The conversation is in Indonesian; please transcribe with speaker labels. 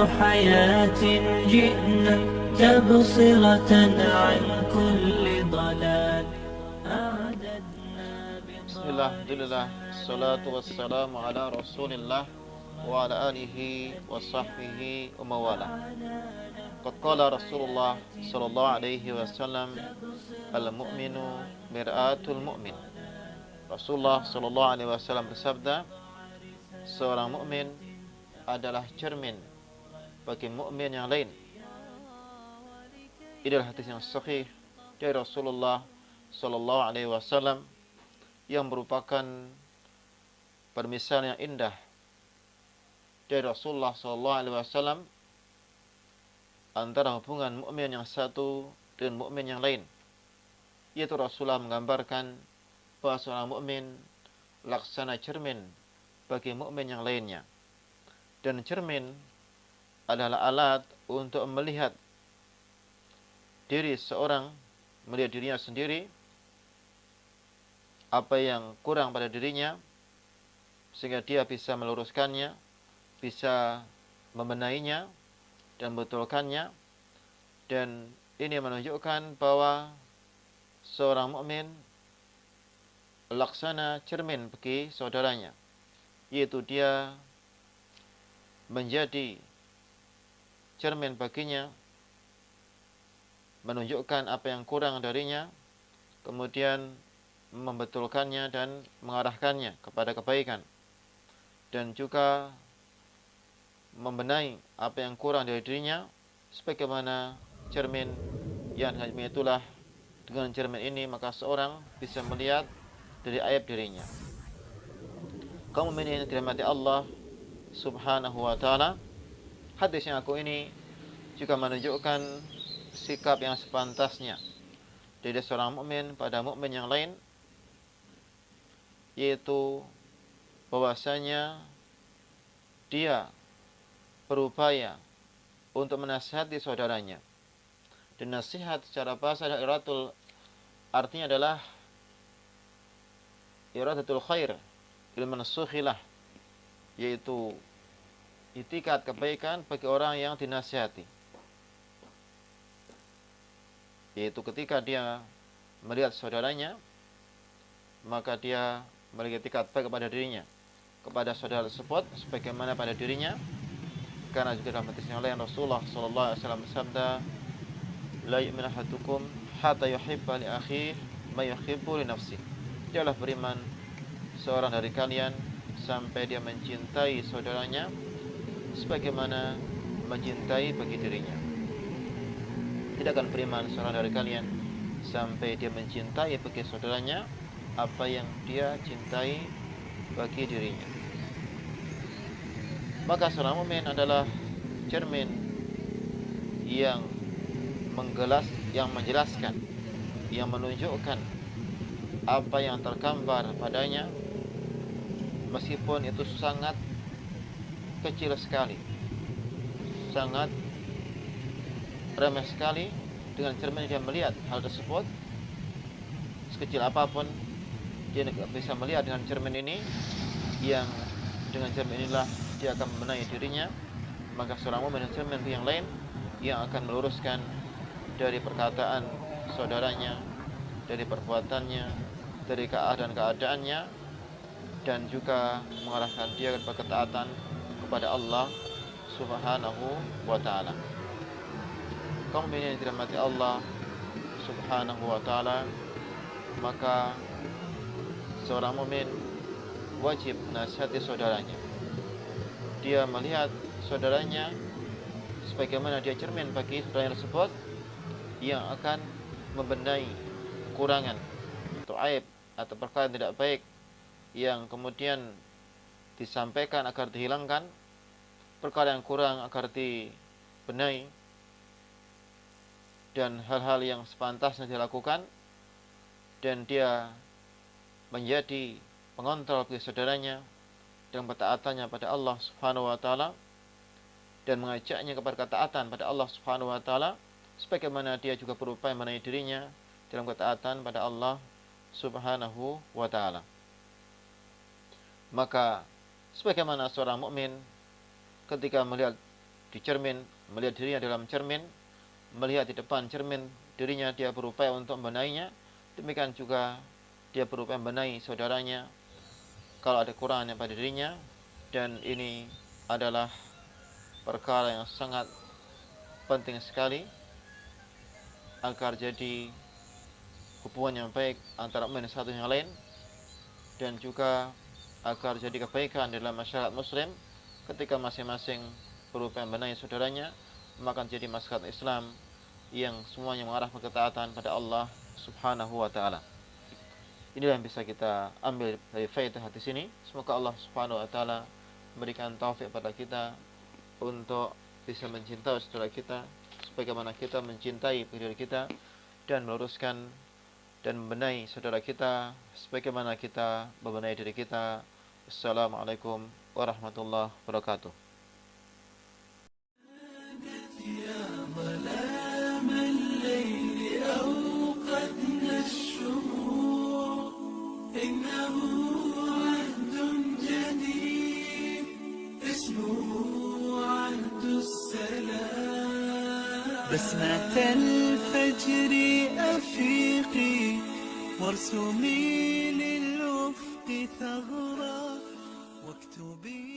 Speaker 1: حياة جئنا تبصرة عن كل ضلال أعددنا
Speaker 2: Bismillah, alhamdulillah, salatu wassalamu ala rasulillah wa ala alihi wa sahbihi wa mawalah. Qad qala Rasulullah sallallahu alaihi wasallam, al-mu'minu mir'atul mu'min. Rasulullah sallallahu alaihi wasallam bersabda, seorang mukmin adalah cermin bagi mukmin yang lain. Ini adalah hadis yang sahih dari Rasulullah sallallahu alaihi wasallam yang merupakan permisalan yang indah dari Rasulullah sallallahu alaihi wasallam antara hubungan mukmin yang satu dengan mukmin yang lain. Yaitu Rasulullah menggambarkan bahwa seorang mukmin laksana cermin bagi mukmin yang lainnya. Dan cermin adalah alat untuk melihat diri seorang, melihat dirinya sendiri, apa yang kurang pada dirinya, sehingga dia bisa meluruskannya, bisa membenahinya dan membetulkannya. Dan ini menunjukkan bahwa seorang mukmin laksana cermin bagi saudaranya, yaitu dia menjadi cermin baginya, menunjukkan apa yang kurang darinya, kemudian membetulkannya dan mengarahkannya kepada kebaikan, dan juga membenahi apa yang kurang dari dirinya, sebagaimana cermin yang itulah, dengan cermin ini maka seorang bisa melihat dari aib dirinya. Kaum mukminin yang dirahmati Allah Subhanahu wa taala, hadis yang aku ini juga menunjukkan sikap yang sepantasnya dari seorang mukmin pada mukmin yang lain, yaitu bahwasanya dia berupaya untuk menasihati saudaranya. Dan nasihat secara bahasa iratul artinya adalah iradatul khair ilman sukhilah, yaitu itikat kebaikan bagi orang yang dinasihati. Yaitu ketika dia melihat saudaranya, maka dia memiliki itikat baik kepada dirinya, kepada saudara tersebut sebagaimana pada dirinya. Karena juga dalam hadis yang lain Rasulullah sallallahu alaihi wasallam bersabda, la yu'minu ahadukum hatta yuhibba li akhihi ma yuhibbu li nafsihi. Tidaklah beriman seorang dari kalian sampai dia mencintai saudaranya sebagaimana mencintai bagi dirinya. Tidak akan beriman seorang dari kalian sampai dia mencintai bagi saudaranya apa yang dia cintai bagi dirinya. Maka seorang mukmin adalah cermin yang yang menjelaskan, yang menunjukkan apa yang tergambar padanya, meskipun itu sangat kecil sekali, sangat remeh sekali. Dengan cermin dia melihat hal tersebut, sekecil apapun dia bisa melihat dengan cermin ini, yang dengan cermin inilah dia akan membenahi dirinya. Maka seorang mukmin dengan cermin yang lain yang akan meluruskan dari perkataan saudaranya, dari perbuatannya, dari keadaannya, dan juga mengarahkan dia kepada ketaatan kepada Allah Subhanahu wa taala. Kaum mukminin yang dirahmati Allah Subhanahu wa taala, maka seorang mukmin wajib menasihati saudaranya. Dia melihat saudaranya sebagaimana dia cermin bagi saudaranya tersebut, yang akan membenahi kekurangan atau aib atau perkara yang tidak baik yang kemudian disampaikan agar dihilangkan, perkara yang kurang agar dibenahi, dan hal-hal yang sepantasnya dilakukan. Dan dia menjadi pengontrol bagi saudaranya dan ketaatannya pada Allah Subhanahu wa taala, dan mengajaknya kepada ketaatan pada Allah Subhanahu wa taala sebagaimana dia juga berupaya menaik dirinya dalam ketaatan pada Allah Subhanahu wa taala. Maka sebagaimana seorang mukmin ketika melihat di cermin, melihat dirinya dalam cermin, melihat di depan cermin dirinya, dia berupaya untuk membenahinya. Demikian juga dia berupaya membenahi saudaranya kalau ada kekurangan pada dirinya. Dan ini adalah perkara yang sangat penting sekali agar jadi hubungan yang baik antara mukmin satu yang lain, dan juga agar jadi kebaikan dalam masyarakat muslim. Ketika masing-masing berupaya membenahi saudaranya, maka jadi masyarakat Islam yang semuanya mengarah ke ketaatan pada Allah Subhanahu wa taala. Inilah yang bisa kita ambil dari faedah di sini. Semoga Allah Subhanahu wa taala memberikan taufik pada kita untuk bisa mencintai saudara kita sebagaimana kita mencintai diri kita, dan meluruskan dan membenahi saudara kita sebagaimana kita membenahi diri kita. Assalamualaikum warahmatullahi wabarakatuh.
Speaker 1: بسمة الفجر أفيقي وارسمي للأفق ثغرا واكتبي